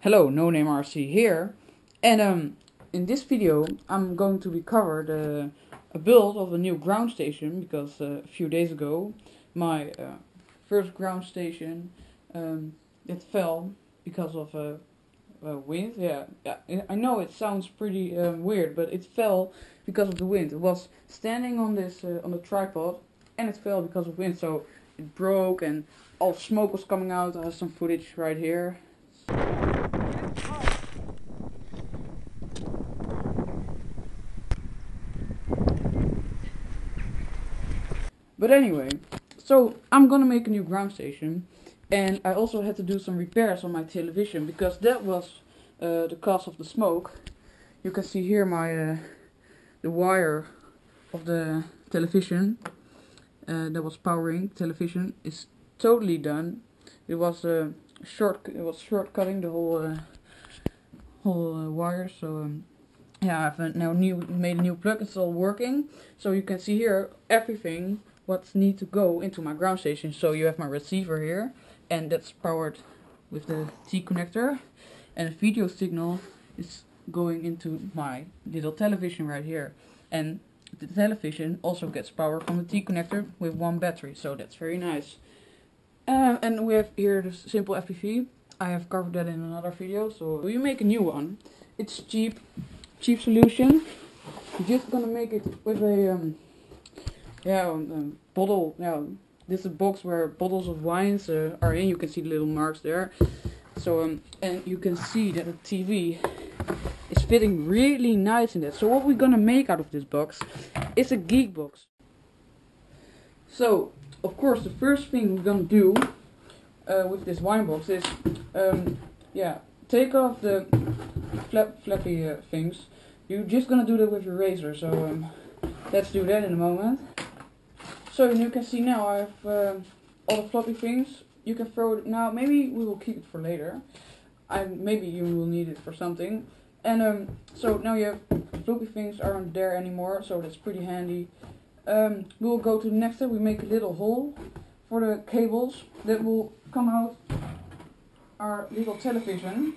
Hello, nonamerc here, and in this video I'm going to recover a build of a new ground station because a few days ago my first ground station it fell because of wind. Yeah, I know it sounds pretty weird, but it fell because of the wind. It was standing on this on the tripod, and it fell because of wind. So it broke, and all smoke was coming out. I have some footage right here. But anyway, so I'm gonna make a new ground station, and I also had to do some repairs on my television because that was the cause of the smoke. You can see here my the wire of the television that was powering television is totally done. It was shortcutting the whole wire. So yeah, I've now made a new plug. It's all working. So you can see here everything what needs to go into my ground station. So you have my receiver here, and that's powered with the T connector, and the video signal is going into my little television right here, and the television also gets power from the T connector with one battery, so that's very nice. And we have here the simple FPV. I have covered that in another video, so you make a new one. It's cheap solution. You're just gonna make it with a bottle. This is a box where bottles of wines are in. You can see the little marks there. So and you can see that the TV is fitting really nice in that. So what we're gonna make out of this box is a geek box. So of course the first thing we're gonna do with this wine box is take off the flappy things. You're just gonna do that with your razor. So let's do that in a moment. So you can see now I have all the floppy things. You can throw it now. Maybe we will keep it for later. Maybe you will need it for something. And so now you have floppy things aren't there anymore, so that's pretty handy. We will go to the next step. We make a little hole for the cables that will come out our little television.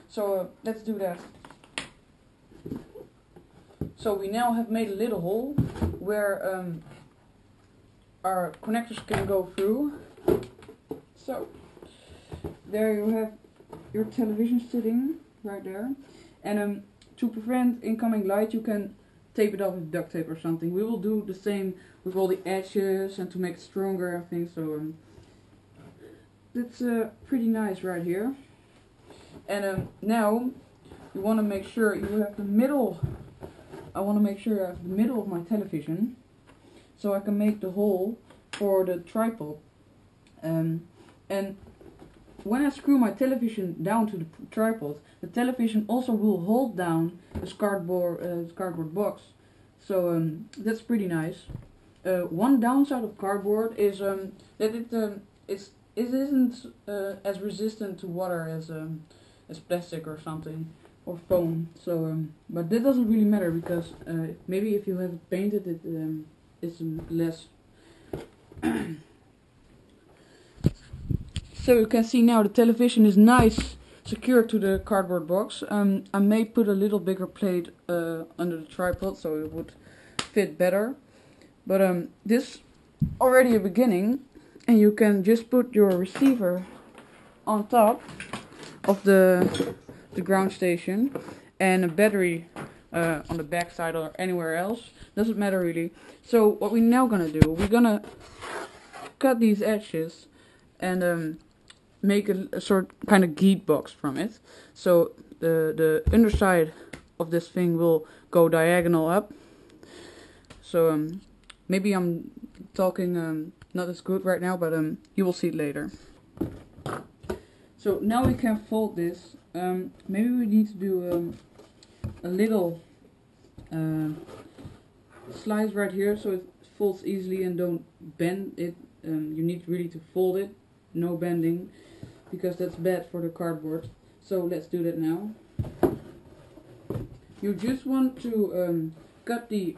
So let's do that. So we now have made a little hole where our connectors can go through. So there you have your television sitting right there, and to prevent incoming light you can tape it off with duct tape or something. We will do the same with all the edges and to make it stronger and things. So that's pretty nice right here. And now you want to make sure you have the middle. I want to make sure I have the middle of my television, so I can make the hole for the tripod. And when I screw my television down to the tripod, the television also will hold down this cardboard box. So that's pretty nice. One downside of cardboard is that it isn't as resistant to water as plastic or something, or foam. So but that doesn't really matter because maybe if you have it painted, it's less. So you can see now the television is nice secured to the cardboard box. I may put a little bigger plate under the tripod so it would fit better. But this already a beginning, and you can just put your receiver on top of the ground station and a battery on the back side or anywhere else. Doesn't matter really. So what we're now gonna do, we're gonna cut these edges and make a sort kind of geek box from it. So the underside of this thing will go diagonal up. So maybe I'm talking not as good right now, but you will see it later. So now we can fold this. Maybe we need to do a little slice right here so it folds easily and don't bend it. You need really to fold it, no bending, because that's bad for the cardboard. So let's do that now. You just want to cut the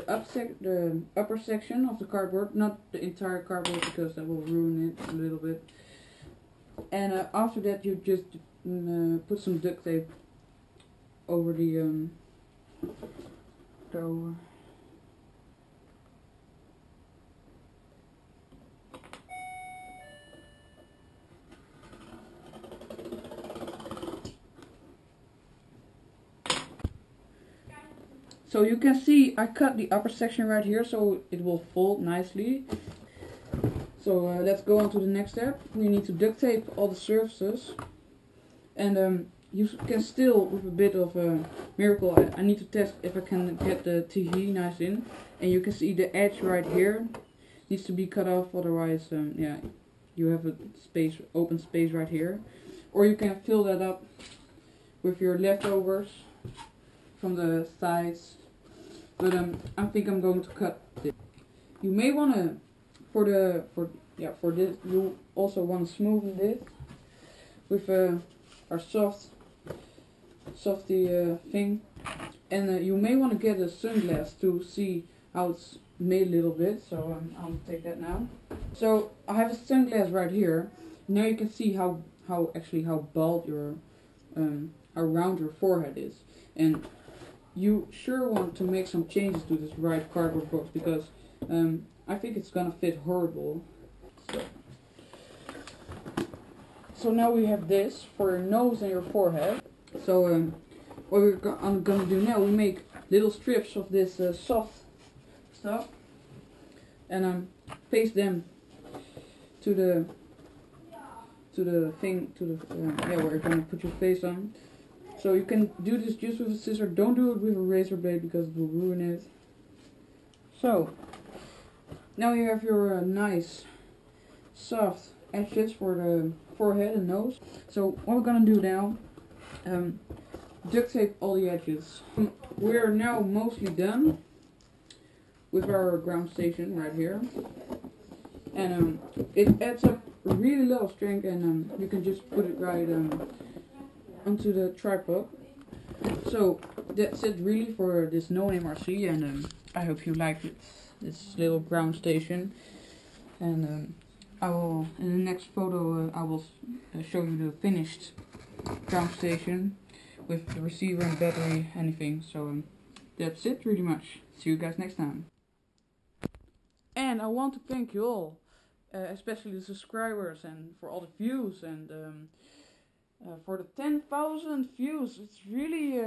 upper section of the cardboard, not the entire cardboard because that will ruin it a little bit. And after that you just and put some duct tape over the door. So you can see I cut the upper section right here so it will fold nicely. So let's go on to the next step. We need to duct tape all the surfaces. And you can still, with a bit of a miracle, I need to test if I can get the TV nice in. And you can see the edge right here needs to be cut off, otherwise yeah, you have a space, open space right here. Or you can fill that up with your leftovers from the sides. But I think I'm going to cut this. You may want to, for this, you also want to smoothen this with our softy thing. And you may want to get a sunglass to see how it's made a little bit. So I'll take that now. So I have a sunglass right here. Now you can see how bald your how round your forehead is. And you sure want to make some changes to this right cardboard box, because I think it's gonna fit horrible. So now we have this for your nose and your forehead. So what we're gonna do now, we make little strips of this soft stuff and paste them to the thing, where you're gonna put your face on. So you can do this just with a scissor. Don't do it with a razor blade because it will ruin it. So now you have your nice soft edges for the forehead and nose. So what we're gonna do now, duct tape all the edges. We're now mostly done with our ground station right here, and it adds up a really lot of strength, and you can just put it right onto the tripod. So that's it really for this nonamerc, and I hope you liked it, this little ground station. And I will, in the next photo, I will show you the finished ground station with the receiver and battery, anything. So that's it pretty much. See you guys next time. And I want to thank you all, especially the subscribers, and for all the views, and for the 10,000 views. It's really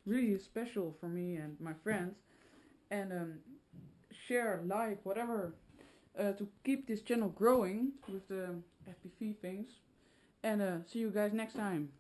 really special for me and my friends. And share, like, whatever, to keep this channel growing with the FPV things. And see you guys next time.